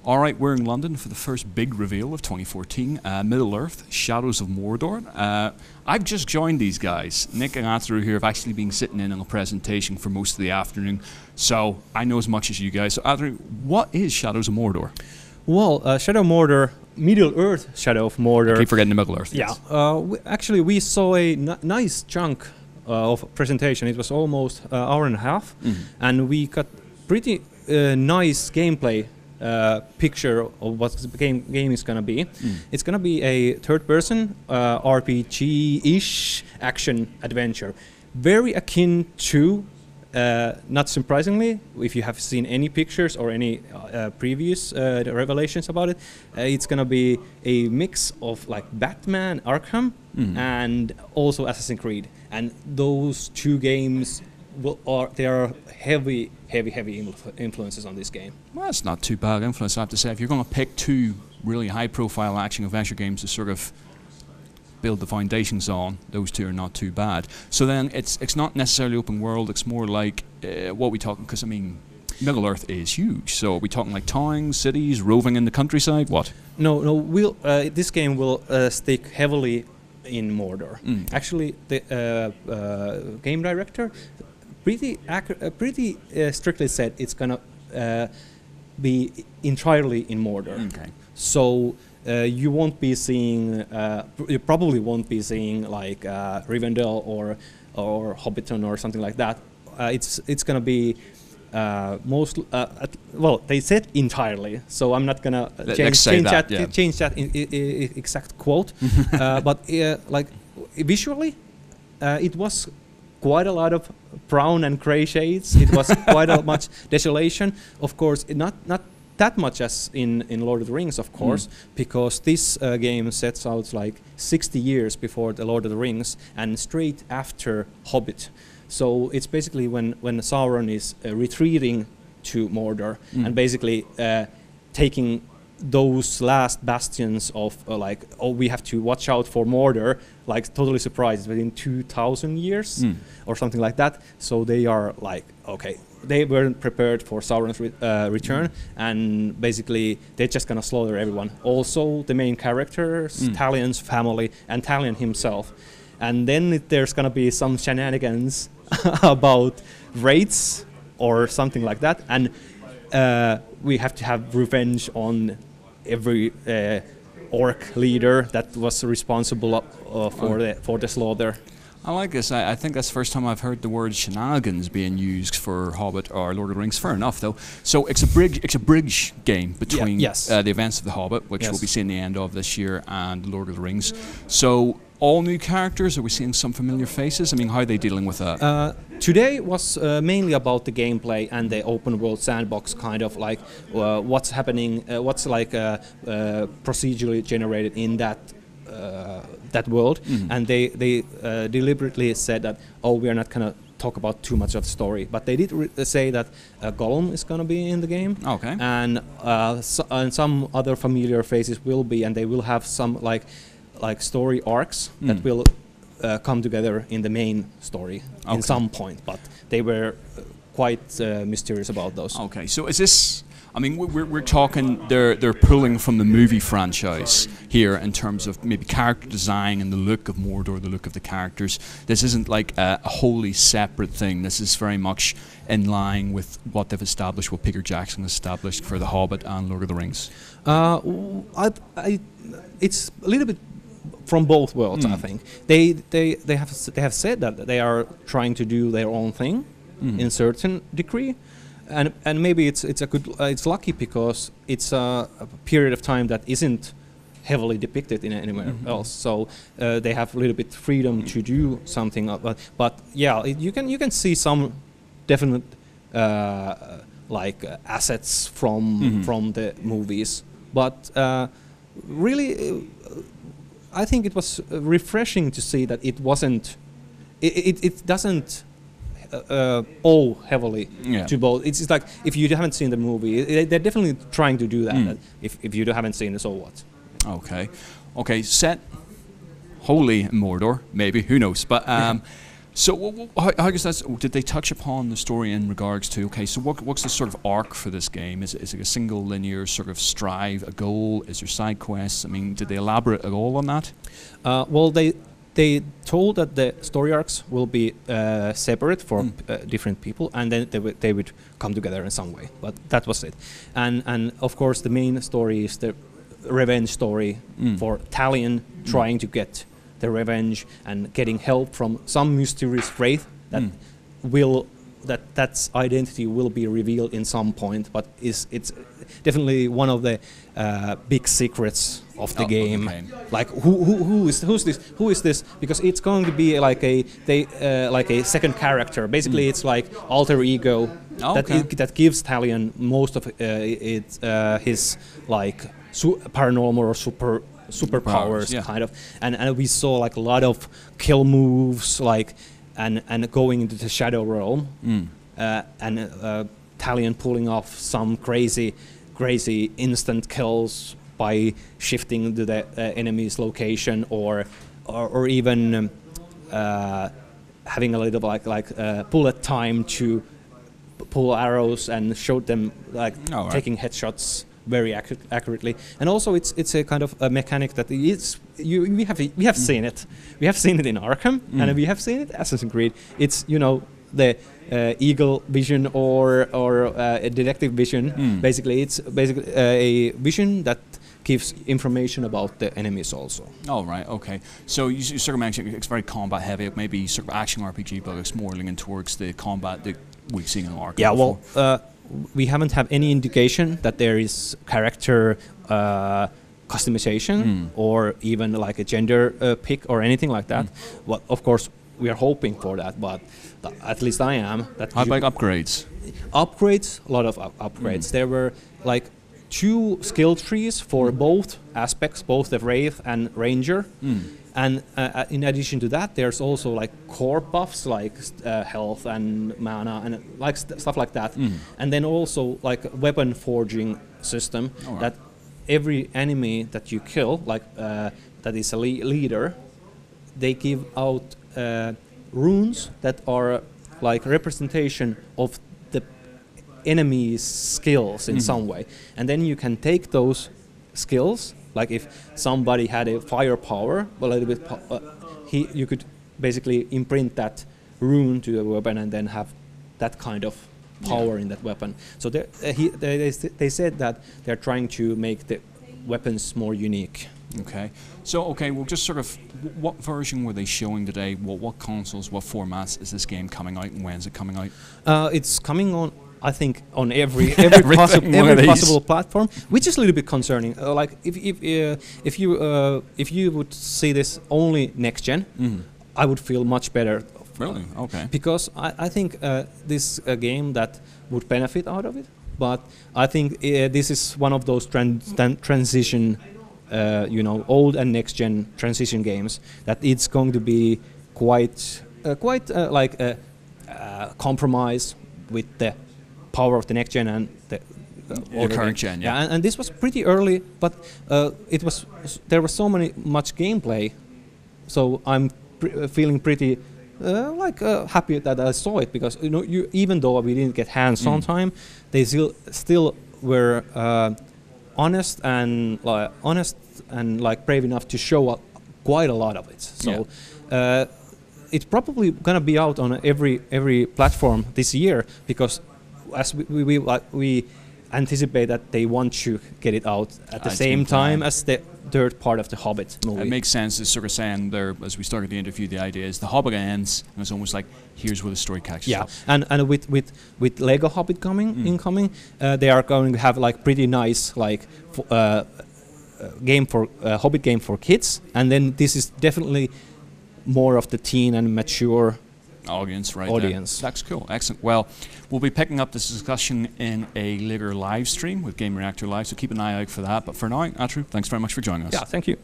All right, we're in London for the first big reveal of 2014, Middle-earth, Shadows of Mordor. I've just joined these guys. Nick and Arttu here have actually been sitting in on a presentation for most of the afternoon, so I know as much as you guys. So Arttu, what is Shadows of Mordor? Well, Shadow of Mordor, Middle-earth Shadow of Mordor. I keep forgetting the Middle-earth. Yeah, yes. We saw a nice chunk of presentation. It was almost an hour and a half, and we got pretty nice gameplay picture of what the game is gonna be. It's gonna be a third-person RPG-ish action adventure, very akin to, not surprisingly, if you have seen any pictures or any previous revelations about it, it's gonna be a mix of like Batman, Arkham, and also Assassin's Creed. And those two games they are heavy influences on this game. Well, that's not too bad influence, I have to say. If you're going to pick two really high-profile action-adventure games to sort of build the foundations on, those two are not too bad. So then it's not necessarily open world, it's more like, what we talking, because I mean, Middle-earth is huge, so are we talking like towns, cities, roving in the countryside, what? No, this game will stick heavily in Mordor. Actually, the game director pretty strictly said it's gonna be entirely in Mordor. Okay. So you won't be seeing, you probably won't be seeing like Rivendell or Hobbiton or something like that. It's gonna be well, they said entirely, so I'm not gonna change that exact quote. But like visually, it was quite a lot of brown and gray shades. It was quite a much desolation. Of course, not that much as in Lord of the Rings, of course, because this game sets out like 60 years before the Lord of the Rings and straight after Hobbit. So it's basically when Sauron is retreating to Mordor and basically taking those last bastions of like, oh, we have to watch out for Mordor, like totally surprised within 2,000 years or something like that. So they are like, okay, they weren't prepared for Sauron's return, and basically they're just gonna slaughter everyone. Also the main characters, Talion's family and Talion himself. And then there's gonna be some shenanigans about raids or something like that, and we have to have revenge on every orc leader that was responsible for the slaughter. I like this. I think that's the first time I've heard the word shenanigans being used for Hobbit or Lord of the Rings. Fair enough, though. So it's a bridge game between the events of the Hobbit, which we'll be seeing the end of this year, and Lord of the Rings. So all new characters. Are we seeing some familiar faces? I mean, how are they dealing with that? Today was mainly about the gameplay and the open world sandbox, kind of like what's happening, what's like procedurally generated in that world, and they deliberately said that, oh, we are not gonna talk about too much of the story, but they did say that Gollum is gonna be in the game, and some other familiar faces will be, and they will have some like story arcs that will come together in the main story in some point, but they were quite mysterious about those. Okay, so is this? I mean, we're talking. They're pulling from the movie franchise here in terms of maybe character design and the look of Mordor, the look of the characters. This isn't like a wholly separate thing. This is very much in line with what they've established, what Peter Jackson established for The Hobbit and Lord of the Rings. It's a little bit from both worlds. I think they have said that they are trying to do their own thing in certain degree. And maybe it's lucky because it's a period of time that isn't heavily depicted in anywhere else. So they have a little bit freedom to do something. But yeah, you can see some definite like assets from the movies. But really, I think it was refreshing to see that it wasn't. It doesn't. Owe heavily to both. It's like if you haven't seen the movie, they're definitely trying to do that. If you haven't seen it, so what? Okay, set wholly in Mordor, maybe, who knows? But So how does that? Did they touch upon the story in regards to? Okay, so what's the sort of arc for this game? Is it a single linear sort of strive, a goal? Is there side quests? I mean, did they elaborate at all on that? Well, they told that the story arcs will be separate for different people, and then they would come together in some way. But that was it. And of course, the main story is the revenge story for Talion trying to get the revenge and getting help from some mysterious wraith that that's identity will be revealed in some point, but it's definitely one of the big secrets of the game. Okay. Like who is this? Because it's going to be like a second character. Basically, it's like alter ego that gives Talion most of his like paranormal or superpowers kind of, and we saw like a lot of kill moves like and going into the shadow realm and Talion pulling off some crazy instant kills by shifting to the enemy's location or even having a little like bullet time to pull arrows and show them like taking headshots very accurately, and also it's a kind of a mechanic that is we have seen it in Arkham and we have seen it Assassin's Creed. It's the eagle vision or a detective vision. Basically, it's a vision that gives information about the enemies also. Oh right, okay. So you sort of mentioned it's very combat heavy. It may be sort of action RPG, but it's more leaning towards the combat that we've seen in Arkham. Yeah, before. Well. We haven't had any indication that there is character customization or even like a gender pick or anything like that. Well, of course, we are hoping for that, but at least I am. How about upgrades? Upgrades, a lot of upgrades. There were like 2 skill trees for both aspects, both the Wraith and Ranger. And in addition to that, there's also like core buffs like health and mana and like stuff like that. And then also like a weapon forging system that every enemy that you kill, like that is a leader, they give out runes that are like representation of the enemy's skills in some way. And then you can take those skills. Like if somebody had a firepower, a little bit, you could basically imprint that rune to the weapon and then have that kind of power in that weapon. So they said that they're trying to make the weapons more unique. Okay. So well, just sort of, what version were they showing today? What consoles, what formats is this game coming out, and when is it coming out? It's coming on, I think, on every possible platform, which is a little bit concerning. Like if you would see this only next gen, I would feel much better. Really? Okay. Because I think this a game that would benefit out of it, but I think this is one of those transition, old and next gen transition games that it's going to be quite like a compromise with the power of the next gen and the current gen. Yeah, and this was pretty early, but there was so much gameplay, so I'm feeling pretty happy that I saw it, because even though we didn't get hands-on time, they still were honest and like brave enough to show quite a lot of it. So it's probably gonna be out on every platform this year, because as we anticipate that they want to get it out at the same time as the third part of the Hobbit movie. It makes sense. It's sort of saying there, as we started the interview, the idea is the Hobbit ends, and it's almost like here's where the story catches up. And with Lego Hobbit incoming, they are going to have like pretty nice like game for Hobbit game for kids, and then this is definitely more of the teen and mature audience, right? Audience. That's cool. Excellent. Well, we'll be picking up this discussion in a later live stream with Gamereactor Live, so keep an eye out for that. But for now, Arttu, thanks very much for joining us. Yeah, thank you.